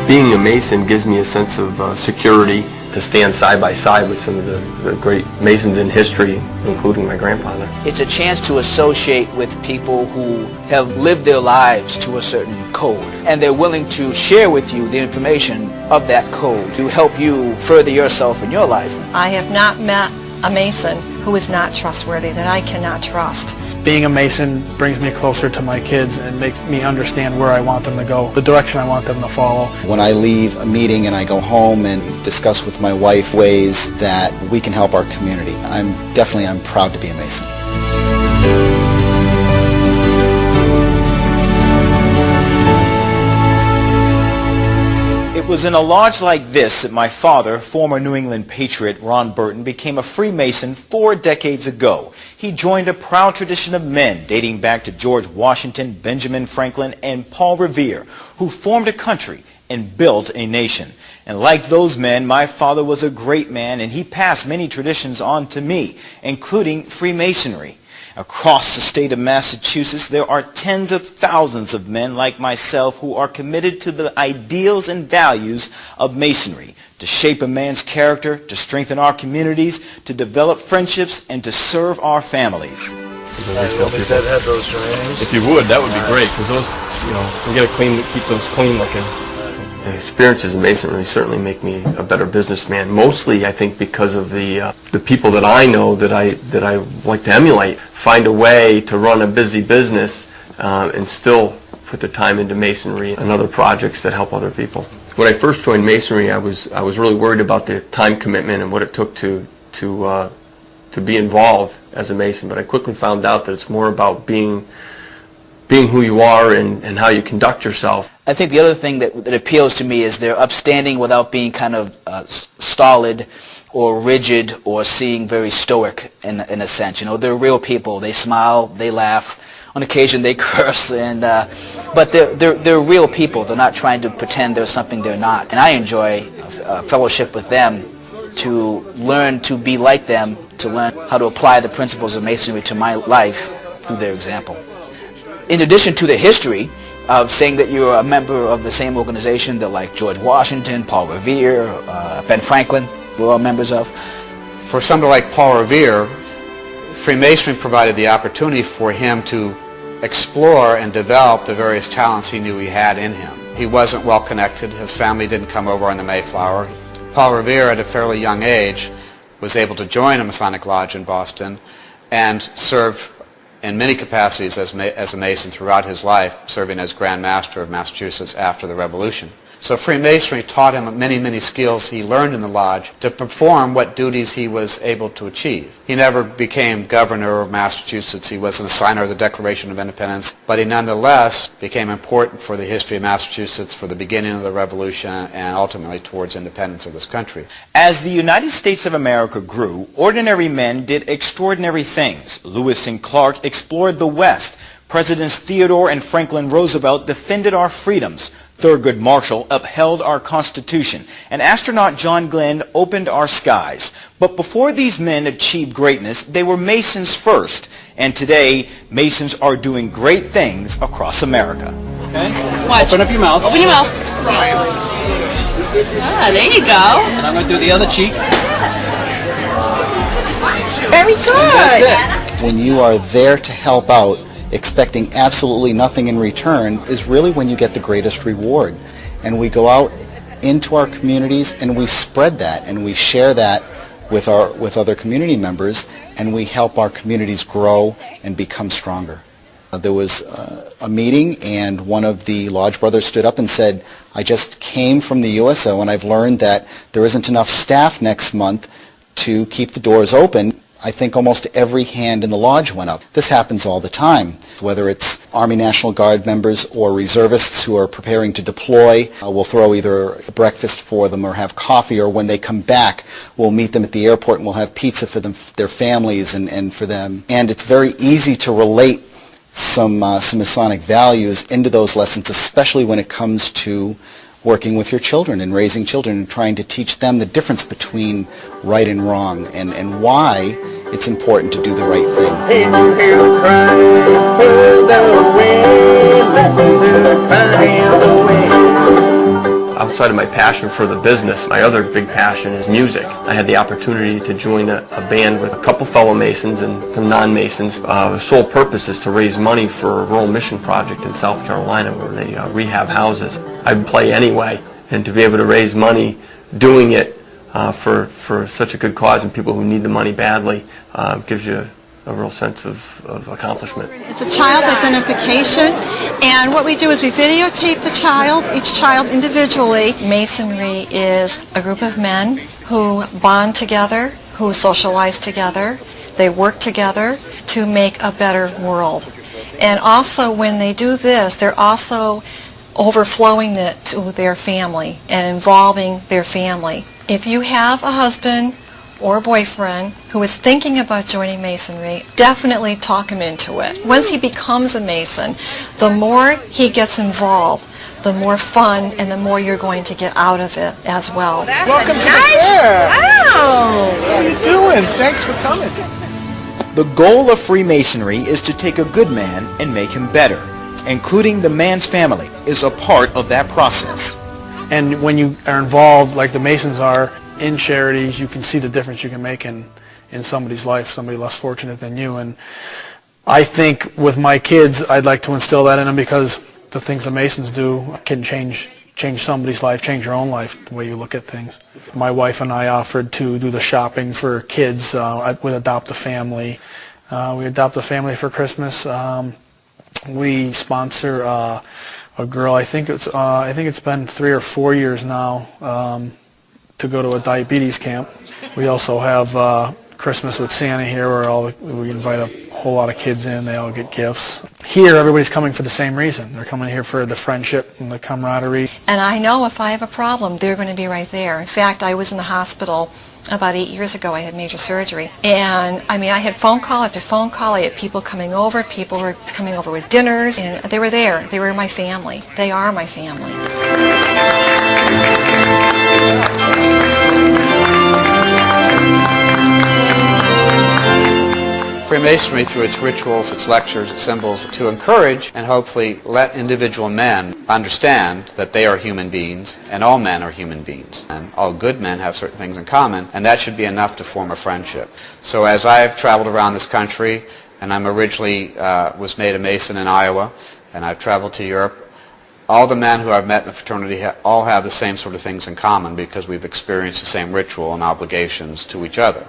Being a Mason gives me a sense of security to stand side by side with some of the great Masons in history, including my grandfather. It's a chance to associate with people who have lived their lives to a certain code, and they're willing to share with you the information of that code to help you further yourself in your life. I have not met a Mason who is not trustworthy, that I cannot trust. Being a Mason brings me closer to my kids and makes me understand where I want them to go, the direction I want them to follow. When I leave a meeting and I go home and discuss with my wife ways that we can help our community, I'm proud to be a Mason. It was in a lodge like this that my father, former New England Patriot Ron Burton, became a Freemason 4 decades ago. He joined a proud tradition of men dating back to George Washington, Benjamin Franklin, and Paul Revere, who formed a country and built a nation. And like those men, my father was a great man, and he passed many traditions on to me, including Freemasonry. Across the state of Massachusetts, there are tens of thousands of men like myself who are committed to the ideals and values of Masonry, to shape a man's character, to strengthen our communities, to develop friendships, and to serve our families. If you would, that would be great, because those, we got to keep those clean looking. The experiences in Masonry certainly make me a better businessman. Mostly, I think, because of the people that I know that I like to emulate. Find a way to run a busy business and still put the time into Masonry and other projects that help other people. When I first joined Masonry, I was really worried about the time commitment and what it took to be involved as a Mason. But I quickly found out that it's more about being who you are and how you conduct yourself. I think the other thing that appeals to me is they're upstanding without being kind of stolid or rigid or seeming very stoic in a sense. They're real people. They smile, they laugh. On occasion they curse, but they're real people. They're not trying to pretend they're something they're not. And I enjoy fellowship with them to learn to be like them, to learn how to apply the principles of Masonry to my life through their example. In addition to the history of saying that you're a member of the same organization that like George Washington, Paul Revere, Ben Franklin were all members of. For somebody like Paul Revere, Freemasonry provided the opportunity for him to explore and develop the various talents he knew he had in him. He wasn't well connected. His family didn't come over on the Mayflower. Paul Revere, at a fairly young age, was able to join a Masonic lodge in Boston and serve in many capacities as a Mason throughout his life, serving as Grand Master of Massachusetts after the Revolution. So Freemasonry taught him many, many skills he learned in the lodge to perform what duties he was able to achieve. He never became governor of Massachusetts. He wasn't a signer of the Declaration of Independence, but he nonetheless became important for the history of Massachusetts, for the beginning of the Revolution, and ultimately towards independence of this country. As the United States of America grew, ordinary men did extraordinary things. Lewis and Clark explored the West. Presidents Theodore and Franklin Roosevelt defended our freedoms. Thurgood Marshall upheld our Constitution, and astronaut John Glenn opened our skies. But before these men achieved greatness, they were Masons first, and today, Masons are doing great things across America. Okay? Watch. Open up your mouth. Open your mouth. Ah, there you go. And I'm going to do the other cheek. Very good. That's it. When you are there to help out, expecting absolutely nothing in return, is really when you get the greatest reward. And we go out into our communities and we spread that and we share that with other community members, and we help our communities grow and become stronger. There was a meeting, and one of the lodge brothers stood up and said, "I just came from the USO and I've learned that there isn't enough staff next month to keep the doors open." I think almost every hand in the lodge went up. This happens all the time, whether it's Army National Guard members or reservists who are preparing to deploy. We'll throw either breakfast for them or have coffee, or when they come back, we'll meet them at the airport and we'll have pizza for them, their families, and for them. And it's very easy to relate some Masonic values into those lessons, especially when it comes to working with your children and raising children and trying to teach them the difference between right and wrong, and why it's important to do the right thing. Outside of my passion for the business, my other big passion is music. I had the opportunity to join a band with a couple fellow Masons and some non-Masons. The sole purpose is to raise money for a rural mission project in South Carolina where they rehab houses. I'd play anyway, and to be able to raise money doing it for such a good cause and people who need the money badly gives you a real sense of accomplishment. It's a child identification, and what we do is we videotape the child, each child individually. Masonry is a group of men who bond together, who socialize together, they work together to make a better world. And also when they do this, they're also overflowing it to their family and involving their family. If you have a husband or a boyfriend who is thinking about joining Masonry, definitely talk him into it. Once he becomes a Mason, the more he gets involved, the more fun and the more you're going to get out of it as well. Welcome to the fair. Wow! What are you doing? Thanks for coming. The goal of Freemasonry is to take a good man and make him better. Including the man's family is a part of that process. And when you are involved, like the Masons are, in charities, you can see the difference you can make in somebody's life, somebody less fortunate than you. And I think with my kids, I'd like to instill that in them because the things the Masons do can change somebody's life, change your own life, the way you look at things. My wife and I offered to do the shopping for kids with Adopt a Family. We adopt a family for Christmas. We sponsor a girl. I think it's been 3 or 4 years now. To go to a diabetes camp. We also have Christmas with Santa here where we invite a whole lot of kids in. They all get gifts. Here, everybody's coming for the same reason. They're coming here for the friendship and the camaraderie. And I know if I have a problem, they're going to be right there. In fact, I was in the hospital about 8 years ago. I had major surgery. And I mean, I had phone call after phone call. I had people coming over. People were coming over with dinners. And they were there. They were my family. They are my family. Freemasonry, through its rituals, its lectures, its symbols, to encourage and hopefully let individual men understand that they are human beings and all men are human beings and all good men have certain things in common, and that should be enough to form a friendship. So as I've traveled around this country, and I'm originally was made a Mason in Iowa, and I've traveled to Europe, all the men who I've met in the fraternity all have the same sort of things in common because we've experienced the same ritual and obligations to each other.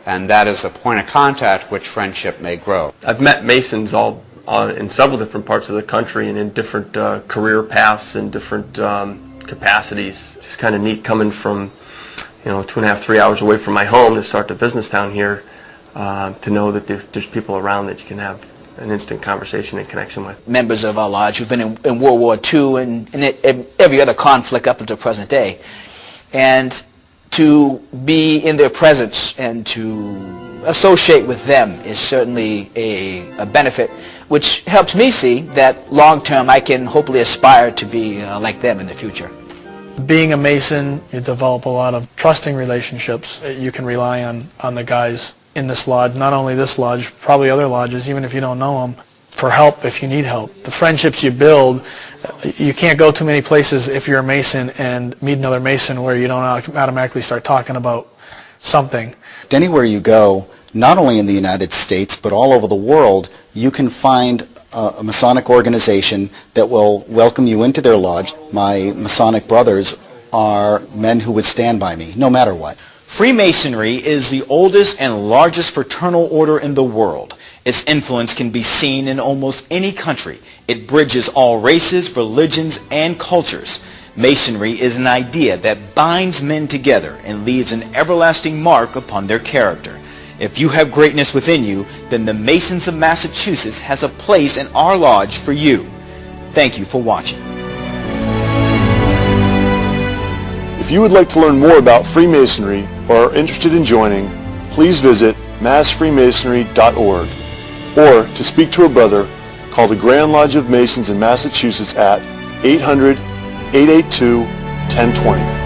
And that is a point of contact which friendship may grow. I've met Masons all in several different parts of the country and in different career paths and different capacities. It's kind of neat coming from 2.5, 3 hours away from my home to start the business down here to know that there's people around that you can have an instant conversation and connection with. Members of our lodge who've been in World War II and every other conflict up until present day. And to be in their presence and to associate with them is certainly a benefit, which helps me see that long-term I can hopefully aspire to be like them in the future. Being a Mason, you develop a lot of trusting relationships. You can rely on the guys in this lodge, not only this lodge, probably other lodges, even if you don't know them, for help if you need help. The friendships you build, you can't go too many places if you're a Mason and meet another Mason where you don't automatically start talking about something. Anywhere you go, not only in the United States, but all over the world, you can find a Masonic organization that will welcome you into their lodge. My Masonic brothers are men who would stand by me, no matter what. Freemasonry is the oldest and largest fraternal order in the world. Its influence can be seen in almost any country. It bridges all races, religions, and cultures. Masonry is an idea that binds men together and leaves an everlasting mark upon their character. If you have greatness within you, then the Masons of Massachusetts has a place in our lodge for you. Thank you for watching. If you would like to learn more about Freemasonry or are interested in joining, please visit massfreemasonry.org, or to speak to a brother, call the Grand Lodge of Masons in Massachusetts at 800-882-1020.